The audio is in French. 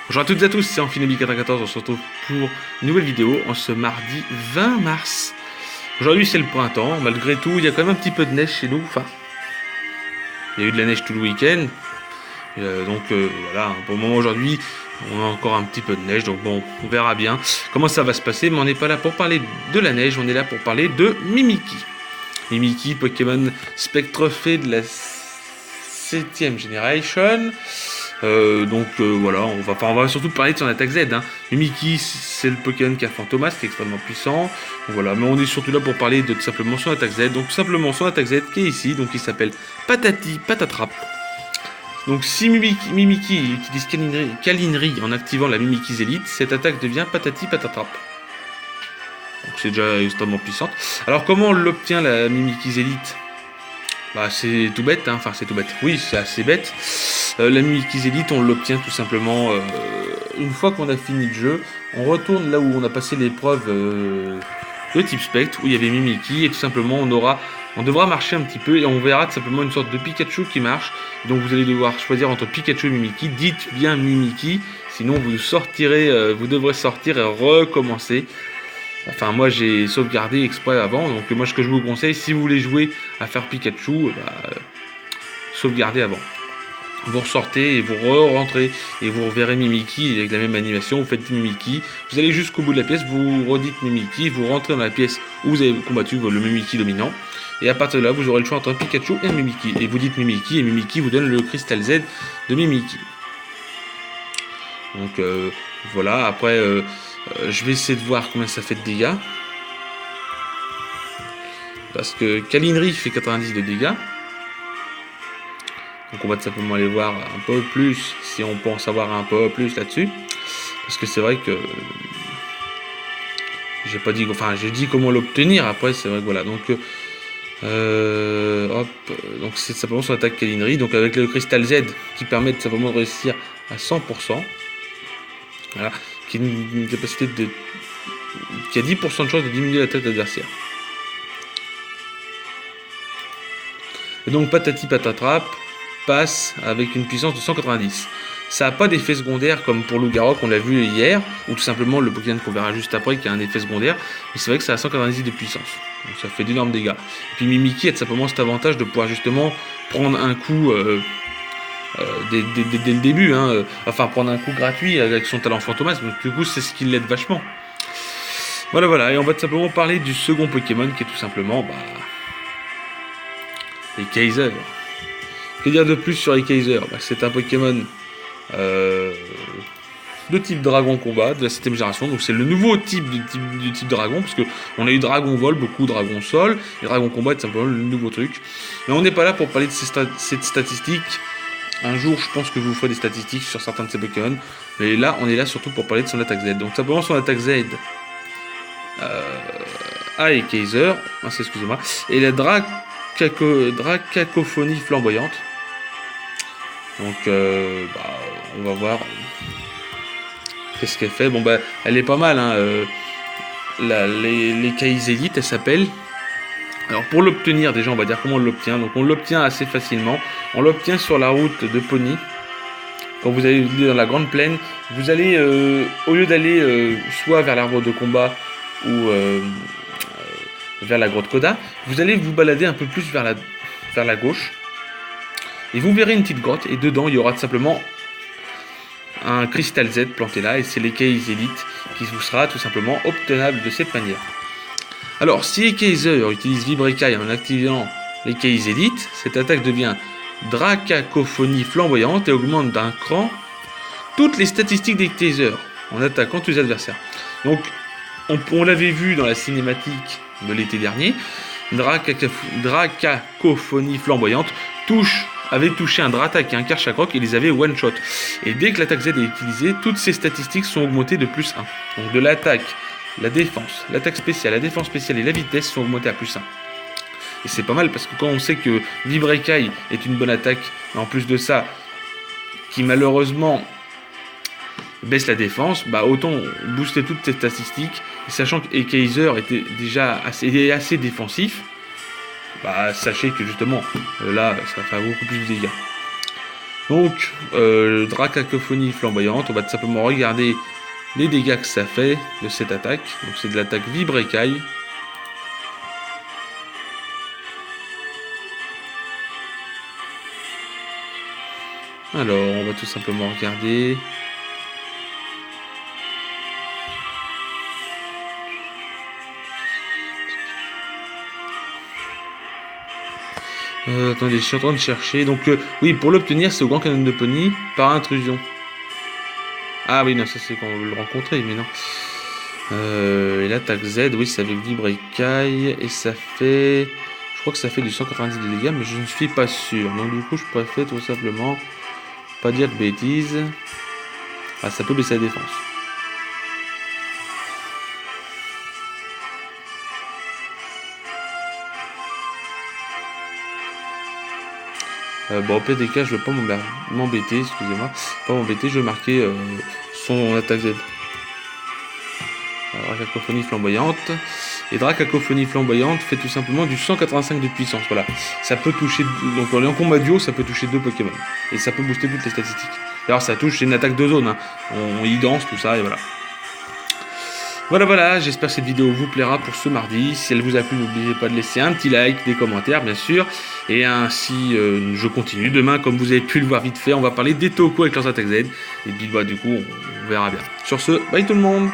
Bonjour à toutes et à tous, c'est Amphinobi94, on se retrouve pour une nouvelle vidéo en ce mardi 20 mars. Aujourd'hui c'est le printemps, malgré tout il y a quand même un petit peu de neige chez nous, enfin il y a eu de la neige tout le week-end, voilà, pour le moment aujourd'hui on a encore un petit peu de neige, donc bon, on verra bien comment ça va se passer, mais on n'est pas là pour parler de la neige, on est là pour parler de Mimikyu. Mimikyu, Pokémon Spectrefait de la 7ème génération. Voilà, on va surtout parler de son attaque Z. Mimikyu, c'est le Pokémon qui a Fantomas, qui est extrêmement puissant. Donc voilà, mais on est surtout là pour parler de tout simplement son attaque Z. Donc tout simplement son attaque Z qui est ici, donc il s'appelle Patati Patatrap. Donc si Mimikyu utilise Câlinerie en activant la Mimikyu Elite, cette attaque devient Patati Patatrap. Donc c'est déjà extrêmement puissante. Alors comment on l'obtient la Mimikyu Elite? Bah c'est tout bête, enfin c'est tout bête. Oui, c'est assez bête. La Mimikyu Elite, on l'obtient tout simplement une fois qu'on a fini le jeu. On retourne là où on a passé l'épreuve de type Spectre, où il y avait Mimikyu, et tout simplement on devra marcher un petit peu et on verra tout simplement une sorte de Pikachu qui marche. Donc vous allez devoir choisir entre Pikachu et Mimikyu. Dites bien Mimikyu, sinon vous devrez sortir et recommencer. Enfin moi j'ai sauvegardé exprès avant, donc moi ce que je vous conseille, si vous voulez jouer à faire Pikachu, sauvegardez avant. Vous ressortez et vous rentrez et vous reverrez Mimikyu avec la même animation, vous faites Mimikyu, vous allez jusqu'au bout de la pièce, vous redites Mimikyu, vous rentrez dans la pièce où vous avez combattu le Mimikyu dominant, et à partir de là vous aurez le choix entre Pikachu et Mimikyu, et vous dites Mimikyu, et Mimikyu vous donne le cristal Z de Mimikyu. Donc voilà, après je vais essayer de voir combien ça fait de dégâts, parce que Câlinerie fait 90 de dégâts. Donc on va tout simplement aller voir un peu plus, si on peut en savoir un peu plus là-dessus. Parce que c'est vrai que j'ai pas dit, enfin j'ai dit comment l'obtenir, après c'est vrai que voilà. Donc donc c'est simplement son attaque Câlinerie, donc avec le cristal Z qui permet de simplement de réussir à 100%. Voilà, qui a une capacité qui a 10% de chance de diminuer l'attaque de l'adversaire. Et donc Patati Patatrap passe avec une puissance de 190. Ça n'a pas d'effet secondaire comme pour Lougarok, on l'a vu hier, ou tout simplement le Pokémon qu'on verra juste après qui a un effet secondaire, mais c'est vrai que ça a 190 de puissance, donc ça fait d'énormes dégâts. Et puis Mimikyu a tout simplement cet avantage de pouvoir justement prendre un coup dès le début, enfin prendre un coup gratuit avec son talent Fantomas, donc du coup c'est ce qui l'aide vachement. Voilà, et on va tout simplement parler du second Pokémon qui est tout simplement les Kaiser. Que dire de plus sur les Kaiser? C'est un Pokémon de type Dragon Combat de la 7ème génération, donc c'est le nouveau type Dragon, parce qu'on a eu Dragon Vol, beaucoup Dragon Sol, et Dragon Combat est simplement le nouveau truc. Mais on n'est pas là pour parler de cette statistique. Un jour je pense que je vous ferai des statistiques sur certains de ces Pokémon, mais là on est là surtout pour parler de son attaque Z. Donc simplement son attaque Z et Kaiser, excusez-moi, et la Dracacophonie flamboyante. Donc on va voir qu'est-ce qu'elle fait. Elle est pas mal, les Kaiser Elite, elle s'appelle. Alors pour l'obtenir, déjà on va dire comment on l'obtient. Donc on l'obtient assez facilement. On l'obtient sur la route de Pony. Quand vous allez dans la grande plaine, vous allez au lieu d'aller soit vers l'arbre de combat ou vers la grotte Koda, vous allez vous balader un peu plus vers la gauche. Et vous verrez une petite grotte, et dedans il y aura tout simplement un cristal Z planté là, et c'est les Kaiser Elite qui vous sera tout simplement obtenable de cette manière. Alors si les Kaiser utilisent Vibrecaille en activant les Kaiser Elite, cette attaque devient Dracacophonie flamboyante et augmente d'un cran toutes les statistiques des Kaiser en attaquant tous les adversaires. Donc on l'avait vu dans la cinématique de l'été dernier, Dracacophonie flamboyante avait touché un Dratak et un Karchakroc et les avait one shot. Et dès que l'attaque Z est utilisée, toutes ces statistiques sont augmentées de plus 1. Donc de l'attaque, la défense, l'attaque spéciale, la défense spéciale et la vitesse sont augmentées à plus 1. Et c'est pas mal parce que quand on sait que Vibrecaille est une bonne attaque, et en plus de ça, qui malheureusement baisse la défense, autant booster toutes ces statistiques, et sachant que Kaiser était déjà assez défensif, sachez que justement, là, ça va faire beaucoup plus de dégâts. Donc, Dracacophonie flamboyante, on va tout simplement regarder les dégâts que ça fait de cette attaque. Donc c'est de l'attaque vibre-écaille. Alors, on va tout simplement regarder. Attendez, je suis en train de chercher. Donc, oui, pour l'obtenir, c'est au Grand Canon de Pony par intrusion. Ah oui, non, ça c'est quand on veut le rencontrer, mais non. Et l'attaque Z, oui, c'est avec vibre écaille. Et ça fait... Je crois que ça fait du 190 de dégâts, mais je ne suis pas sûr. Donc du coup, je préfère tout simplement pas dire de bêtises. Ah, ça peut baisser la défense. Bon, au PDK, je veux pas m'embêter, excusez-moi. Pas m'embêter, je vais marquer son attaque Z. Dracacophonie flamboyante. Et Dracacophonie flamboyante fait tout simplement du 185 de puissance. Voilà. Ça peut toucher. Donc en combat duo, ça peut toucher 2 Pokémon. Et ça peut booster toutes les statistiques. Alors ça touche, c'est une attaque de zone. Hein. On y danse, tout ça, et voilà. Voilà, j'espère que cette vidéo vous plaira pour ce mardi. Si elle vous a plu, n'oubliez pas de laisser un petit like, des commentaires bien sûr. Et ainsi, je continue. Demain, comme vous avez pu le voir vite fait, on va parler des Toku avec leurs attaques Z. Et puis, du coup, on verra bien. Sur ce, bye tout le monde!